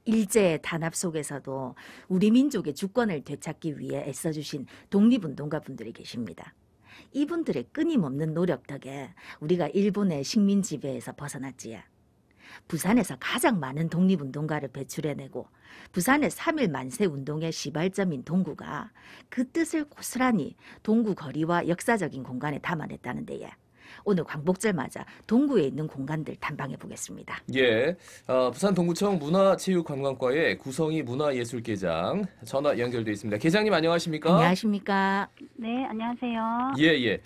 일제 단합 속에서도 우리 민족의 주권을 되찾기 위해 애써주신 독립운동가 분들이 계십니다. 이분들의 끊임없는 노력 덕에 우리가 일본의 식민 지배에서 벗어났지요. 부산에서 가장 많은 독립운동가를 배출해내고 부산의 3.1 만세 운동의 시발점인 동구가 그 뜻을 고스란히 동구 거리와 역사적인 공간에 담아냈다는데요. 오늘 광복절 맞아 동구에 있는 공간들 탐방해 보겠습니다. 예, 부산 동구청 문화체육관광과의 구성희 문화예술계장 전화 연결돼 있습니다. 계장님 안녕하십니까? 안녕하십니까? 네, 안녕하세요. 예, 예.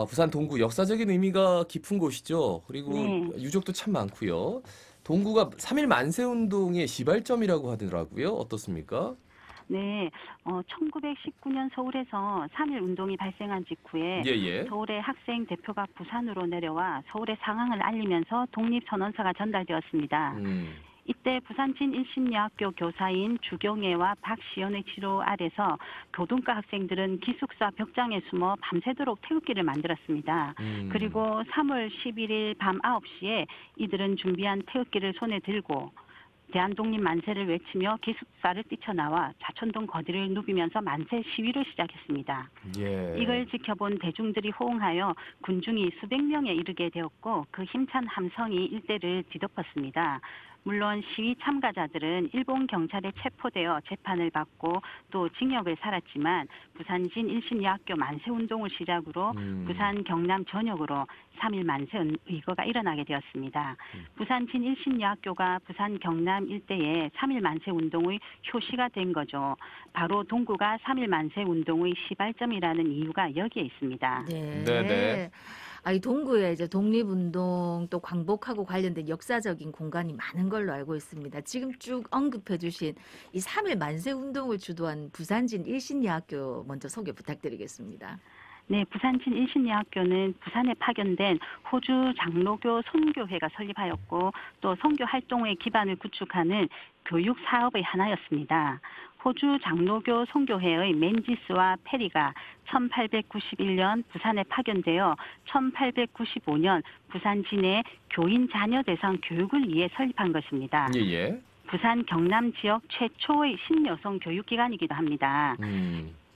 부산 동구 역사적인 의미가 깊은 곳이죠. 그리고 네. 유적도 참 많고요. 동구가 3.1 만세운동의 시발점이라고 하더라고요. 어떻습니까? 네, 1919년 서울에서 3.1 운동이 발생한 직후에 예, 예. 서울의 학생 대표가 부산으로 내려와 서울의 상황을 알리면서 독립선언서가 전달되었습니다. 이때 부산진 일신여학교 교사인 주경애와 박시연의 지도 아래서 교동과 학생들은 기숙사 벽장에 숨어 밤새도록 태극기를 만들었습니다. 그리고 3월 11일 밤 9시에 이들은 준비한 태극기를 손에 들고 대한독립 만세를 외치며 기숙사를 뛰쳐나와 좌천동 거리를 누비면서 만세 시위를 시작했습니다. 예. 이걸 지켜본 대중들이 호응하여 군중이 수백 명에 이르게 되었고 그 힘찬 함성이 일대를 뒤덮었습니다. 물론 시위 참가자들은 일본 경찰에 체포되어 재판을 받고 또 징역을 살았지만 부산진 일신여학교 만세운동을 시작으로 부산 경남 전역으로 3.1 만세 의거가 일어나게 되었습니다. 부산진 일신여학교가 부산 경남 일대에 3.1 만세운동의 효시가 된 거죠. 바로 동구가 3.1 만세운동의 시발점이라는 이유가 여기에 있습니다. 네. 네네. 이 동구에 이제 독립운동 또 광복하고 관련된 역사적인 공간이 많은 걸로 알고 있습니다. 지금 쭉 언급해 주신 이 3.1 만세운동을 주도한 부산진 일신여학교 먼저 소개 부탁드리겠습니다. 네, 부산진 일신여학교는 부산에 파견된 호주 장로교 선교회가 설립하였고 또 선교 활동의 기반을 구축하는 교육 사업의 하나였습니다. 호주 장로교 선교회의 맨지스와 페리가 1891년 부산에 파견되어 1895년 부산진의 교인 자녀 대상 교육을 위해 설립한 것입니다. 예, 예. 부산 경남 지역 최초의 신여성 교육기관이기도 합니다.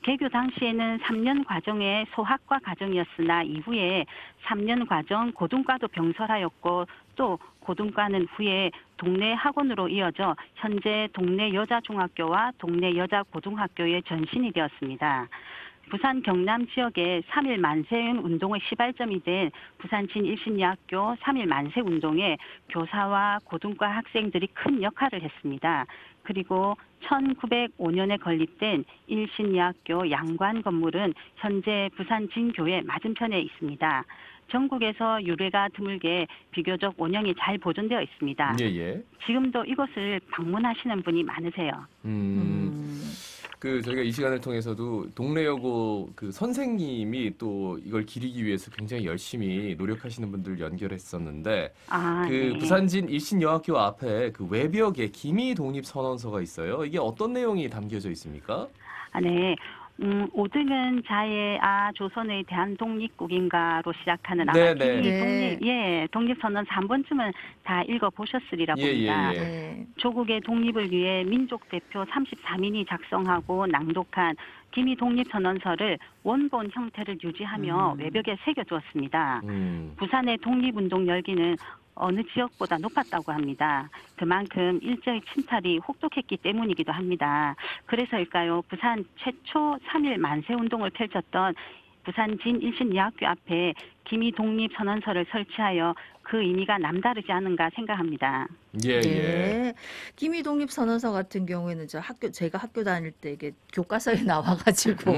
개교 당시에는 3년 과정의 소학과 과정이었으나 이후에 3년 과정 고등과도 병설하였고 또 고등과는 후에 동네 학원으로 이어져 현재 동네 여자중학교와 동네 여자고등학교의 전신이 되었습니다. 부산 경남 지역의 3.1 만세운동의 시발점이 된 부산진 일신여학교 3.1 만세운동에 교사와 고등과 학생들이 큰 역할을 했습니다. 그리고 1905년에 건립된 일신여학교 양관 건물은 현재 부산진교회 맞은편에 있습니다. 전국에서 유례가 드물게 비교적 원형이 잘 보존되어 있습니다. 예, 예. 지금도 이곳을 방문하시는 분이 많으세요. 저희가 이 시간을 통해서도 동래여고 그 선생님이 또 이걸 기리기 위해서 굉장히 열심히 노력하시는 분들 연결했었는데 네. 부산진 일신여학교 앞에 그 외벽에 기미 독립 선언서가 있어요. 이게 어떤 내용이 담겨져 있습니까? 네. 5등은 자예아 조선의 대한독립국인가로 시작하는 아마 네. 독립선언 3번쯤은 다 읽어보셨으리라 예, 봅니다. 예, 예. 네. 조국의 독립을 위해 민족대표 33인이 작성하고 낭독한 기미 독립선언서를 원본 형태를 유지하며 외벽에 새겨두었습니다. 부산의 독립운동 열기는 어느 지역보다 높았다고 합니다. 그만큼 일제의 침탈이 혹독했기 때문이기도 합니다. 그래서일까요? 부산 최초 3.1 만세운동을 펼쳤던 부산진 일신여학교 앞에 기미 독립선언서를 설치하여 그 의미가 남다르지 않은가 생각합니다. 예, 예. 네. 기미 독립선언서 같은 경우에는 제가 학교 다닐 때 이게 교과서에 나와가지고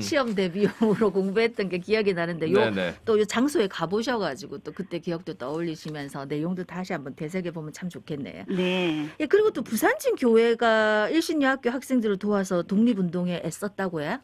시험 대비용으로 공부했던 게 기억이 나는데 네네. 또 요 장소에 가보셔가지고 또 그때 기억도 떠올리시면서 내용도 다시 한번 되새겨 보면 참 좋겠네요. 네. 예, 그리고 또 부산진 교회가 일신여학교 학생들을 도와서 독립운동에 애썼다고요?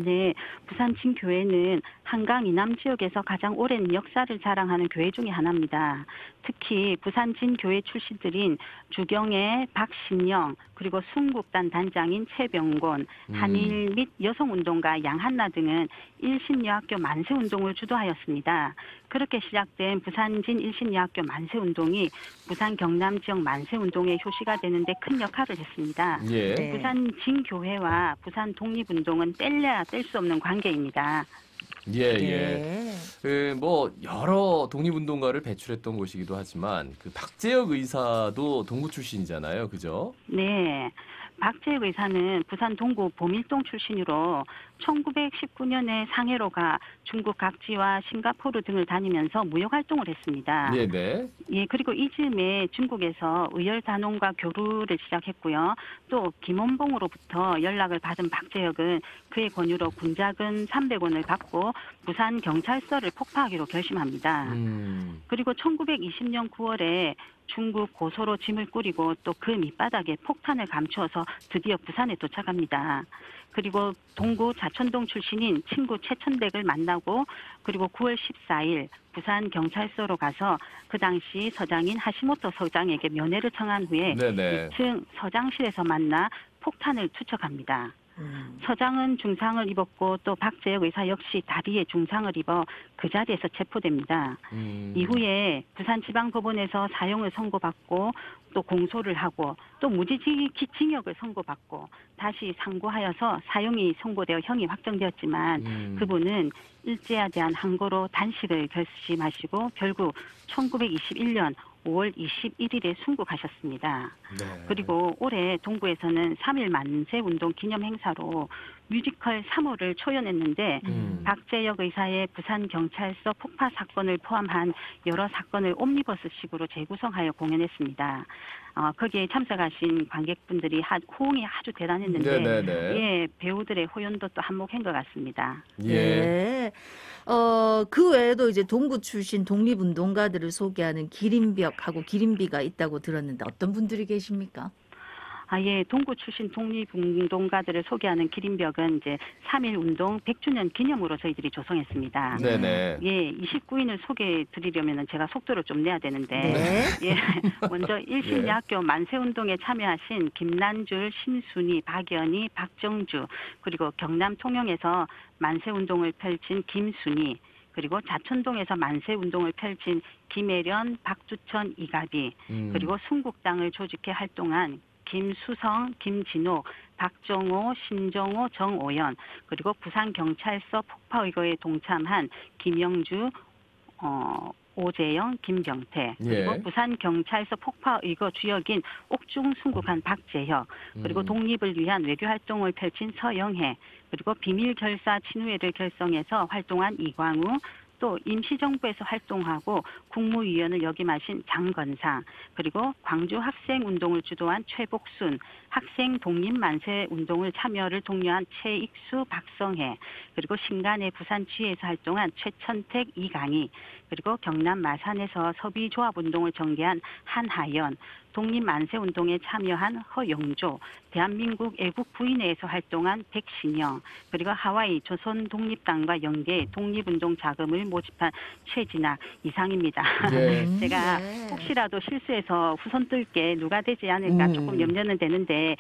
네. 부산 진교회는 한강 이남 지역에서 가장 오랜 역사를 자랑하는 교회 중에 하나입니다. 특히 부산 진교회 출신들인 주경애, 박신영, 그리고 순국단 단장인 최병곤, 한일 및 여성운동가 양한나 등은 일신여학교 만세운동을 주도하였습니다. 그렇게 시작된 부산진 일신여학교 만세운동이 부산 경남 지역 만세운동의 효시가 되는데 큰 역할을 했습니다. 예. 네. 부산 진교회와 부산 독립운동은 뗄래야 뗄 수 없는 관계입니다. 예, 예. 네. 뭐 여러 독립운동가를 배출했던 곳이기도 하지만 그 박재혁 의사도 동구 출신이잖아요, 그죠? 네. 박재혁 의사는 부산 동구 보밀동 출신으로 1919년에 상해로 가 중국 각지와 싱가포르 등을 다니면서 무역 활동을 했습니다. 네네. 예, 그리고 이즈음에 중국에서 의열단원과 교류를 시작했고요. 또 김원봉으로부터 연락을 받은 박재혁은 그의 권유로 군자금 300원을 받고 부산 경찰서를 폭파하기로 결심합니다. 그리고 1920년 9월에 중국 고소로 짐을 꾸리고 또 그 밑바닥에 폭탄을 감추어서 드디어 부산에 도착합니다. 그리고 동구 자천동 출신인 친구 최천백을 만나고 그리고 9월 14일 부산 경찰서로 가서 그 당시 서장인 하시모토 서장에게 면회를 청한 후에 네네. 2층 서장실에서 만나 폭탄을 투척합니다. 서장은 중상을 입었고 또 박재혁 의사 역시 다리에 중상을 입어 그 자리에서 체포됩니다. 이후에 부산지방법원에서 사형을 선고받고 또 공소를 하고 또 무기징역을 선고받고 다시 상고하여서 사형이 선고되어 형이 확정되었지만 그분은 일제에 대한 항거로 단식을 결심하시고 결국 1921년 5월 21일에 순국하셨습니다. 네. 그리고 올해 동구에서는 3.1 만세운동 기념 행사로 뮤지컬 3호를 초연했는데 박재혁 의사의 부산경찰서 폭파 사건을 포함한 여러 사건을 옴니버스식으로 재구성하여 공연했습니다. 거기에 참석하신 관객분들이 호응이 아주 대단했는데 네네네. 예, 배우들의 호연도 또 한몫한 것 같습니다. 예. 네. 그 외에도 이제 동구 출신 독립운동가들을 소개하는 기린벽하고 기린비가 있다고 들었는데 어떤 분들이 계십니까? 예, 동구 출신 독립운동가들을 소개하는 기린벽은 이제 3.1 운동 100주년 기념으로 저희들이 조성했습니다. 네네. 예, 29인을 소개해 드리려면 제가 속도를 좀 내야 되는데, 네. 예, 먼저 일신여학교 만세운동에 참여하신 김난줄, 신순희, 박연희, 박정주, 그리고 경남 통영에서 만세운동을 펼친 김순희, 그리고 자천동에서 만세운동을 펼친 김혜련, 박주천, 이가비, 그리고 순국당을 조직해 활동한 김수성, 김진호, 박정호, 신정호, 정오연, 그리고 부산경찰서 폭파 의거에 동참한 김영주, 오재영, 김경태, 그리고 예. 부산경찰서 폭파 의거 주역인 옥중 순국한 박재혁, 그리고 독립을 위한 외교활동을 펼친 서영혜, 그리고 비밀결사 친우회를 결성해서 활동한 이광우, 또 임시정부에서 활동하고 국무위원을 역임하신 장건상, 그리고 광주 학생운동을 주도한 최복순, 학생 독립만세운동을 참여를 독려한 최익수, 박성혜, 그리고 신간의 부산지회에서 활동한 최천택, 이강희, 그리고 경남 마산에서 서비조합운동을 전개한 한하연, 독립만세운동에 참여한 허영조, 대한민국 애국부인회에서 활동한 백신영, 그리고 하와이 조선독립당과 연계 독립운동 자금을 모집한 최진학 이상입니다. 예. 제가 네. 혹시라도 실수해서 후손 뜰게 누가 되지 않을까 조금 염려는 되는데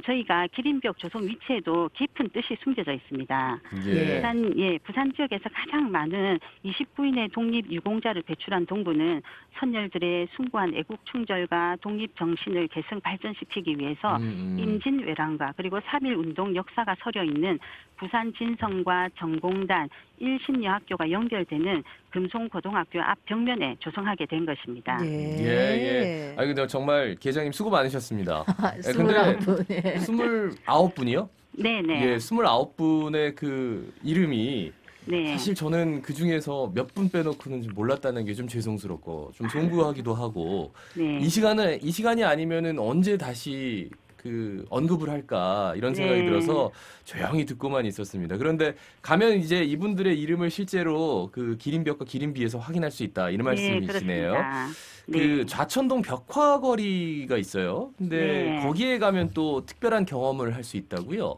저희가 기린벽 조성 위치에도 깊은 뜻이 숨겨져 있습니다. 예. 부산 지역에서 가장 많은 29인의 독립 유공자를 배출한 동구는 선열들의 숭고한 애국 충절과 독립 정신을 계승 발전시키기 위해서 임진왜란과 그리고 3.1 운동 역사가 서려 있는 부산 진성과 정공단 일신여학교가 연결되는 금송고등학교 앞 벽면에 조성하게 된 것입니다. 네. 예. 근데 정말 계장님 수고 많으셨습니다. 예, 근데 29분. 네. 29분이요? 네네. 예, 29분의 그 이름이 네. 사실 저는 그 중에서 몇 분 빼놓고는 좀 몰랐다는 게 좀 죄송스럽고 좀 송구하기도 하고 네. 이 시간이 아니면은 언제 다시 그 언급을 할까 이런 생각이 네. 들어서 조용히 듣고만 있었습니다. 그런데 가면 이제 이분들의 이름을 실제로 그 기린벽과 기린비에서 확인할 수 있다 이런 말씀이시네요. 그렇습니다. 그 네. 좌천동 벽화거리가 있어요. 근데 네. 거기에 가면 또 특별한 경험을 할 수 있다고요?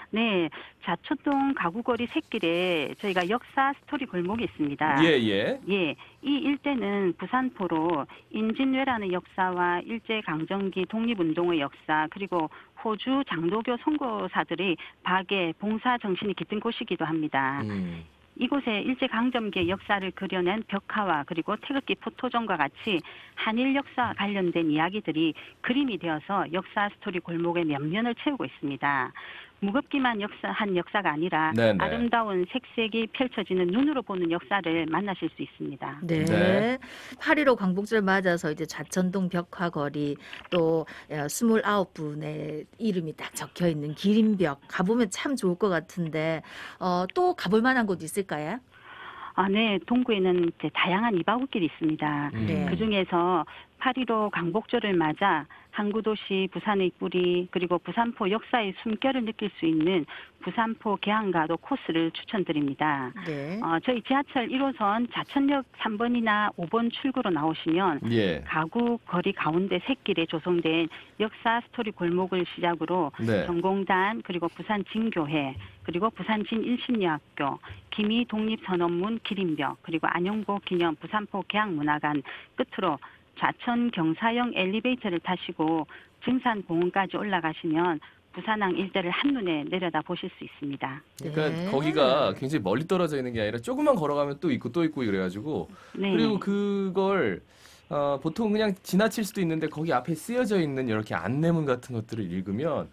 네, 자초동 가구거리 샛길에 저희가 역사 스토리 골목이 있습니다. 예, 예. 예, 이 일대는 부산포로 임진왜란의 역사와 일제강점기 독립운동의 역사, 그리고 호주 장로교 선교사들의 박애, 봉사 정신이 깃든 곳이기도 합니다. 이곳에 일제강점기의 역사를 그려낸 벽화와 그리고 태극기 포토존과 같이 한일 역사와 관련된 이야기들이 그림이 되어서 역사 스토리 골목의 면면을 채우고 있습니다. 무겁기만 한 역사가 아니라 네네. 아름다운 색색이 펼쳐지는 눈으로 보는 역사를 만나실 수 있습니다. 네. 네. 8.15 광복절 맞아서 이제 좌천동 벽화거리 또 29분의 이름이 딱 적혀 있는 기린벽 가보면 참 좋을 것 같은데 또 가볼 만한 곳 있을까요? 아, 네. 동구에는 이제 다양한 이바구길이 있습니다. 네. 그중에서 8.15 광복절을 맞아 항구도시 부산의 뿌리 그리고 부산포 역사의 숨결을 느낄 수 있는 부산포 개항가도 코스를 추천드립니다. 네. 저희 지하철 1호선 자천역 3번이나 5번 출구로 나오시면 예. 가구 거리 가운데 샛길에 조성된 역사 스토리 골목을 시작으로 네. 전공단 그리고 부산 진교회 그리고 부산 진일심리학교 김희 독립선언문 기린벽 그리고 안영복 기념 부산포 개항문화관 끝으로 좌천 경사형 엘리베이터를 타시고 증산공원까지 올라가시면 부산항 일대를 한눈에 내려다 보실 수 있습니다. 그러니까 네. 거기가 굉장히 멀리 떨어져 있는 게 아니라 조금만 걸어가면 또 있고 또 있고 그래가지고 네. 그리고 그걸 보통 그냥 지나칠 수도 있는데 거기 앞에 쓰여져 있는 이렇게 안내문 같은 것들을 읽으면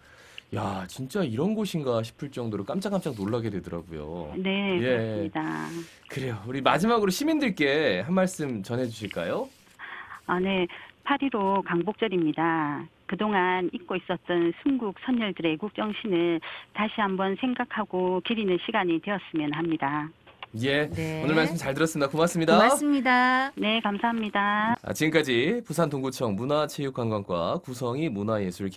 야 진짜 이런 곳인가 싶을 정도로 깜짝깜짝 놀라게 되더라고요. 네, 예. 그렇습니다. 그래요. 우리 마지막으로 시민들께 한 말씀 전해주실까요? 아, 네. 8.15 강복절입니다. 그동안 잊고 있었던 순국 선열들의 애국정신을 다시 한번 생각하고 기리는 시간이 되었으면 합니다. 예. 네. 오늘 말씀 잘 들었습니다. 고맙습니다. 고맙습니다. 네, 감사합니다. 지금까지 부산 동구청 문화체육관광과 구성이 문화예술